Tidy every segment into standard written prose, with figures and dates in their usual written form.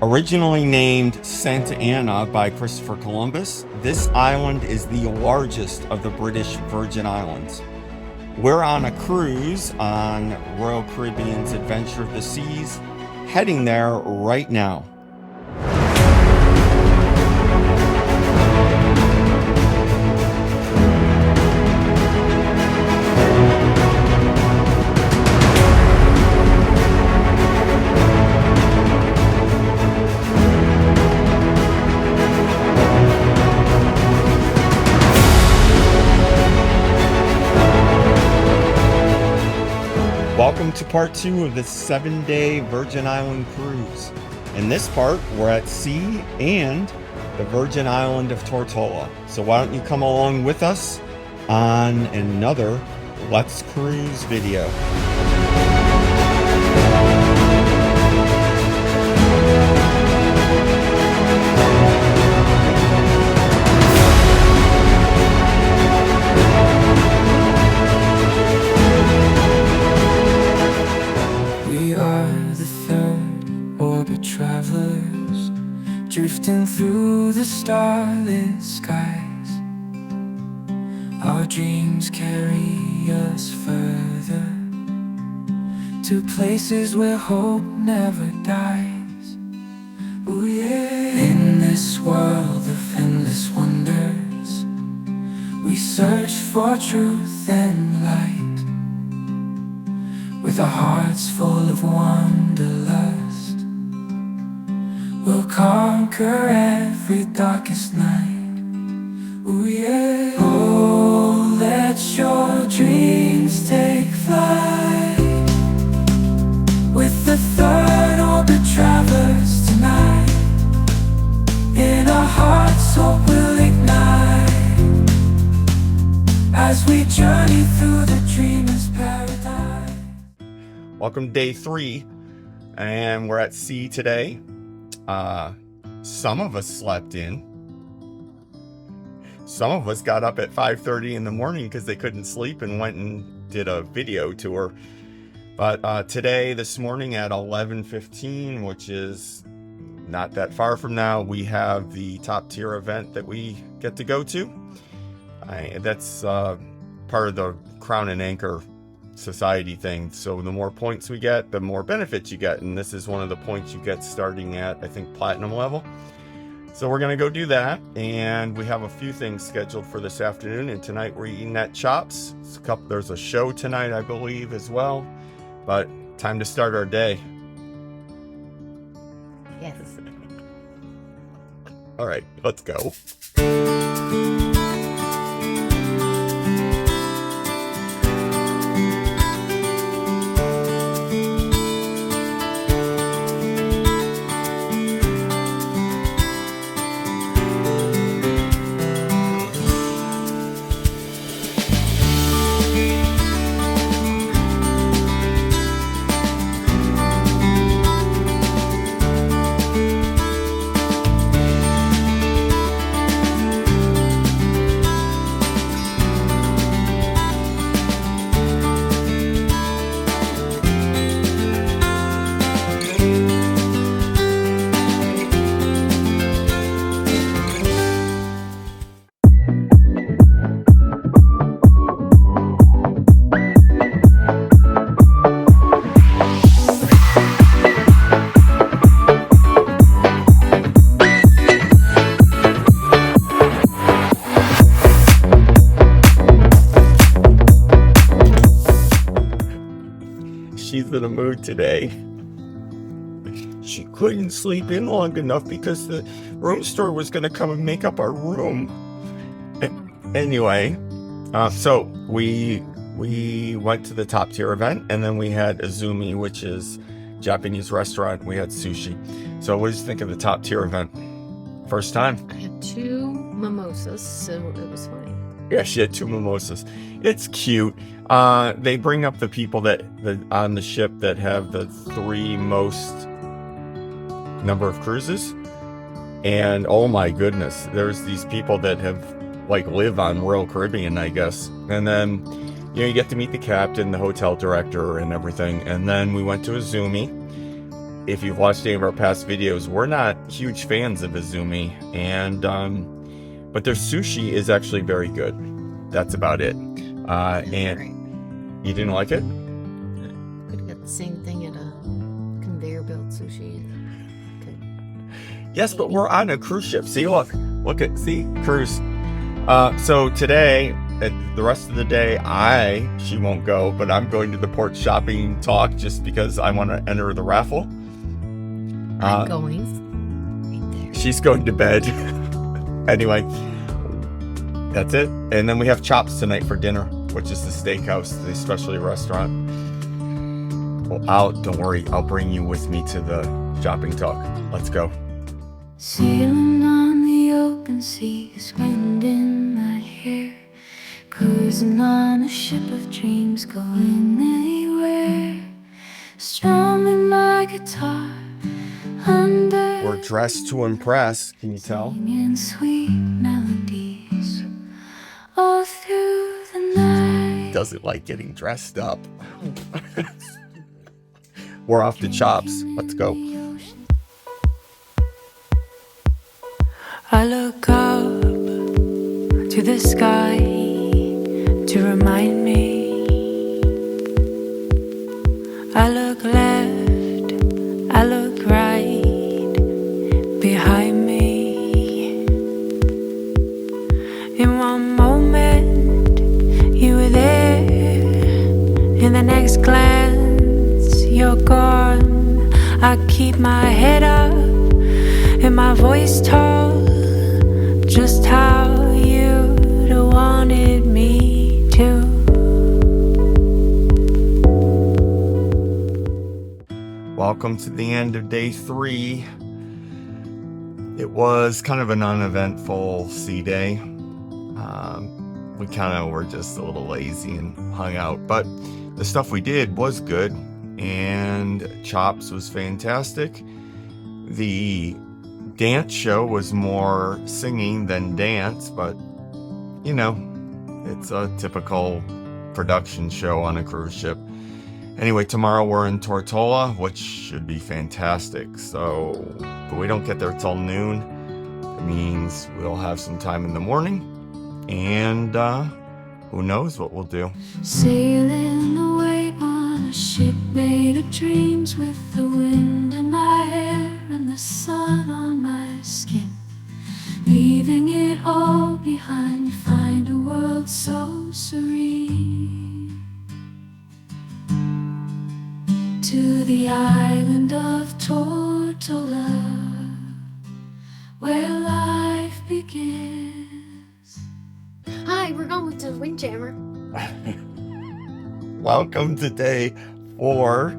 Originally named Santa Ana by Christopher Columbus, this island is the largest of the British Virgin Islands. We're on a cruise on Royal Caribbean's Adventure of the Seas, heading there right now. Welcome to part 2 of this 7-day Virgin Island cruise. In this part, we're at sea and the Virgin Island of Tortola. So why don't you come along with us on another Let's Cruise video. Drifting through the starlit skies, our dreams carry us further to places where hope never dies. Oh yeah. In this world of endless wonders, we search for truth and light, with our hearts full of wanderlust. We'll conquer every darkest night. Oh yeah. Oh, let your dreams take flight. With the third orbit travelers tonight, in our hearts hope will ignite, as we journey through the dreamer's paradise. Welcome to day 3, and we're at sea today. Some of us slept in. Some of us got up at 5:30 in the morning because they couldn't sleep and went and did a video tour. But today, this morning at 11:15, which is not that far from now, we have the top tier event that we get to go to. That's part of the Crown and Anchor Society thing. So the more points we get, the more benefits you get, and this is one of the points you get starting at, I think, platinum level. So we're gonna go do that, and we have a few things scheduled for this afternoon. And tonight we're eating at Chops. There's a show tonight, I believe, as well. But time to start our day. Yes. All right, let's go. She's in a mood today. She couldn't sleep in long enough because the room store was going to come and make up our room. Anyway, so we went to the top tier event, and then we had Izumi, which is Japanese restaurant. We had sushi. So what did you think of the top tier event? First time? I had 2 mimosas, so it was fine. Yeah, she had 2 mimosas. It's cute. They bring up the people that on the ship that have the 3 most number of cruises, and oh my goodness, there's these people that have live on Royal Caribbean, I guess. And then you get to meet the captain, the hotel director, and everything. And then we went to Izumi, if you've watched any of our past videos, we're not huge fans of Izumi, and but their sushi is actually very good. That's about it. And you didn't like it? Could have got the same thing at a conveyor belt sushi. Yes, but we're on a cruise ship. See, see, cruise. So today, the rest of the day, she won't go, but I'm going to the port shopping talk just because I want to enter the raffle. I'm going. Right there. She's going to bed. Anyway, that's it. And then we have Chops tonight for dinner, which is the steakhouse, the specialty restaurant. Well, don't worry, I'll bring you with me to the shopping talk. Let's go. Sailing on the open seas, wind in my hair, cruising on a ship of dreams, going anywhere, strumming my guitar under. We're dressed to impress, can you tell? Singing sweet melodies all through the night. Doesn't like getting dressed up. We're off to Chops. Let's go. I look up to the sky to remind me. I look left, I look right behind me. In one moment you were there, in the next glance you're gone. I keep my head up and my voice tall, just how you'd wanted me to. Welcome to the end of day 3. It was kind of an uneventful sea day. We kind of were just a little lazy and hung out, but the stuff we did was good, and Chops was fantastic. The dance show was more singing than dance, but you know, it's a typical production show on a cruise ship. Anyway, tomorrow we're in Tortola, which should be fantastic. But we don't get there till noon. It means we'll have some time in the morning, and who knows what we'll do. Sailing away on a ship made of dreams, with the wind in my hair and the sun on my skin. Leaving it all behind, find a world so serene. To the island of Tortola, where life begins. Hi, we're going to Windjammer. Welcome to day 4.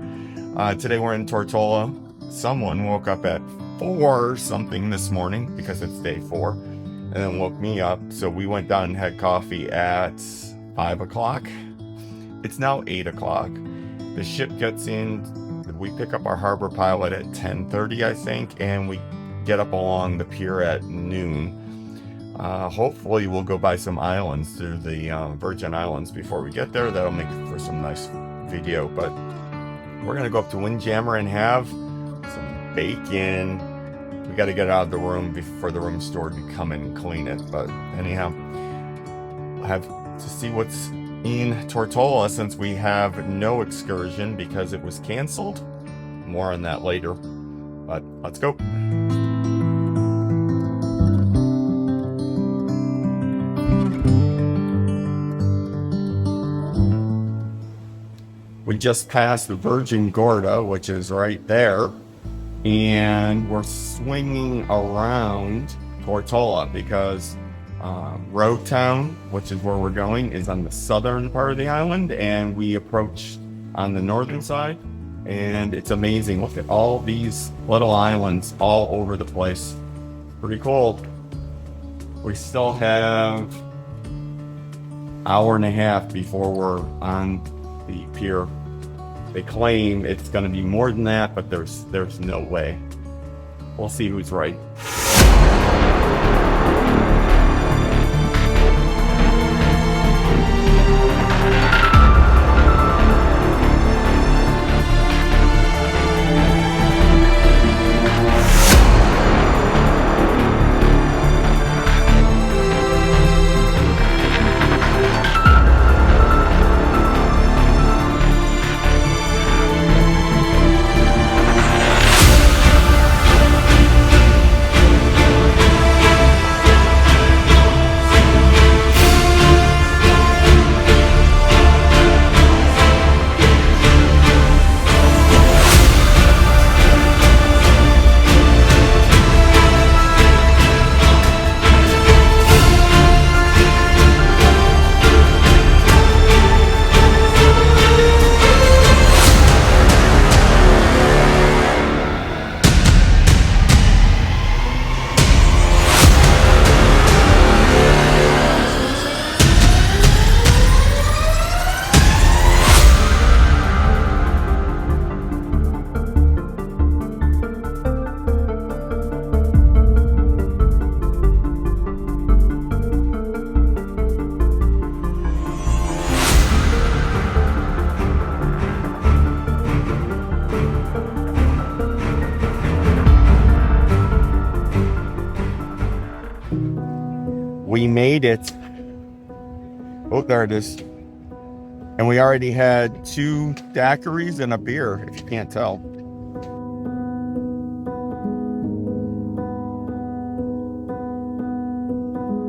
Today we're in Tortola. Someone woke up at 4 something this morning because it's day 4, and then woke me up. So we went down and had coffee at 5 o'clock. It's now 8 o'clock. The ship gets in. We pick up our harbor pilot at 10:30, I think, and we get up along the pier at noon. Hopefully we'll go by some islands through the Virgin Islands before we get there. That'll make for some nice video, but we're gonna go up to Windjammer and have some bacon. We got to get out of the room before the room steward can come and clean it. But anyhow, we'll have to see what's in Tortola since we have no excursion because it was canceled. More on that later, but let's go. We just passed the Virgin Gorda, which is right there, and we're swinging around Tortola because Road Town, which is where we're going, is on the southern part of the island, and we approach on the northern side, and it's amazing. Look at all these little islands all over the place. Pretty cool. We still have an hour and a half before we're on the pier. They claim it's going to be more than that, but there's no way. We'll see who's right. we made it. Oh, there it is. And we already had 2 daiquiris and a beer, if you can't tell.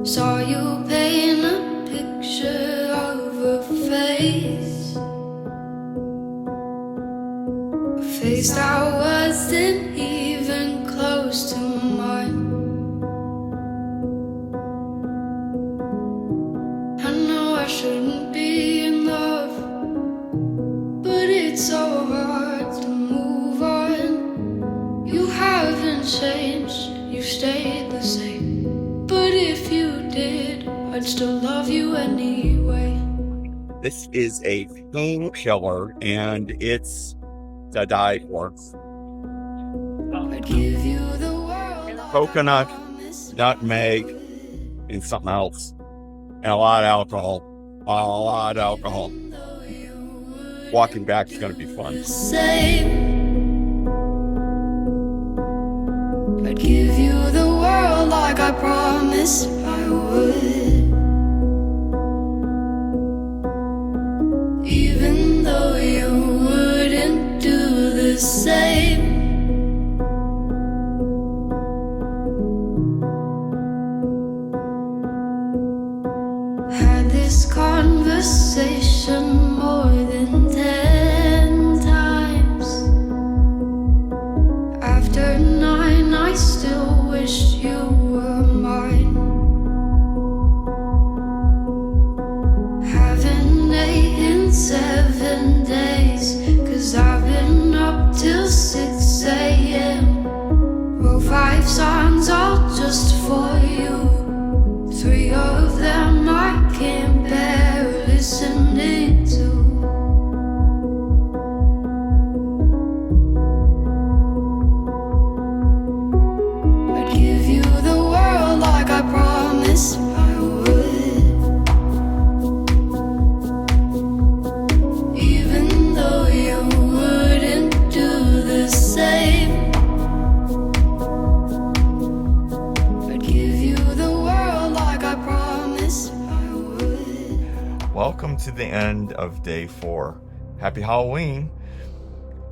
Saw you paint a picture of a face, a face that wasn't even close to mine. I know I shouldn't be in love, but it's so hard to move on. You haven't changed, you stayed the same. But if you did, I'd still love you anyway. This is a painkiller, and it's to die for. I'd give you the world. Coconut, nutmeg, and something else. And a lot of alcohol. A lot of alcohol. Walking back is going to be fun. I'd give you the world like I promised I would. Even though you wouldn't do the same. Had this conversation more than 10 times. After 9, I still wish you were mine. Haven't ate in 7 days, 'cause I've been up till 6 a.m. Wrote 5 songs all just for you. 3 of them I can't bear listening to. I'd give you the world like I promised I would. Even though you wouldn't do the same. I'd give you the world like I promised I would. Welcome to the end of day 4. Happy Halloween.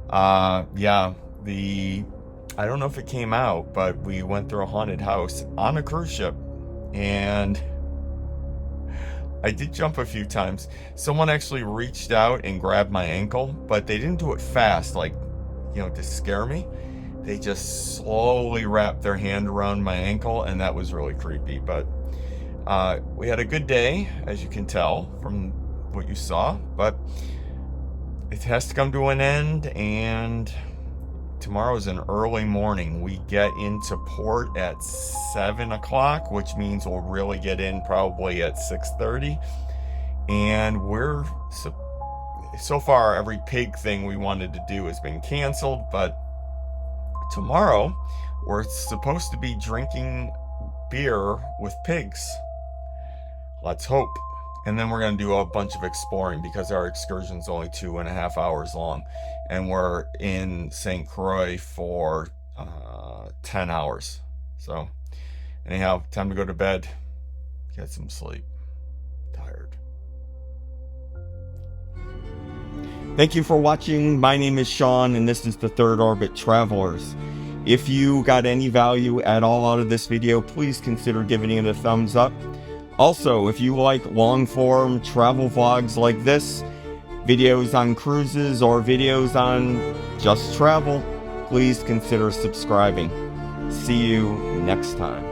I don't know if it came out, but we went through a haunted house on a cruise ship, and I did jump a few times. Someone actually reached out and grabbed my ankle, but they didn't do it fast, like, to scare me. They just slowly wrapped their hand around my ankle, and that was really creepy. But we had a good day, as you can tell from what you saw, but it has to come to an end, and tomorrow is an early morning. We get into port at 7 o'clock, which means we'll really get in probably at 6:30. And we're so far, every pig thing we wanted to do has been canceled, but tomorrow we're supposed to be drinking beer with pigs. Let's hope. And then we're going to do a bunch of exploring, because our excursion's only 2.5 hours long, and we're in St. Croix for 10 hours. So anyhow, time to go to bed, get some sleep. Tired. Thank you for watching. My name is Sean, and this is the Third Orbit Travelers. If you got any value at all out of this video, please consider giving it a thumbs up. Also, if you like long-form travel vlogs like this, videos on cruises, or videos on just travel, please consider subscribing. See you next time.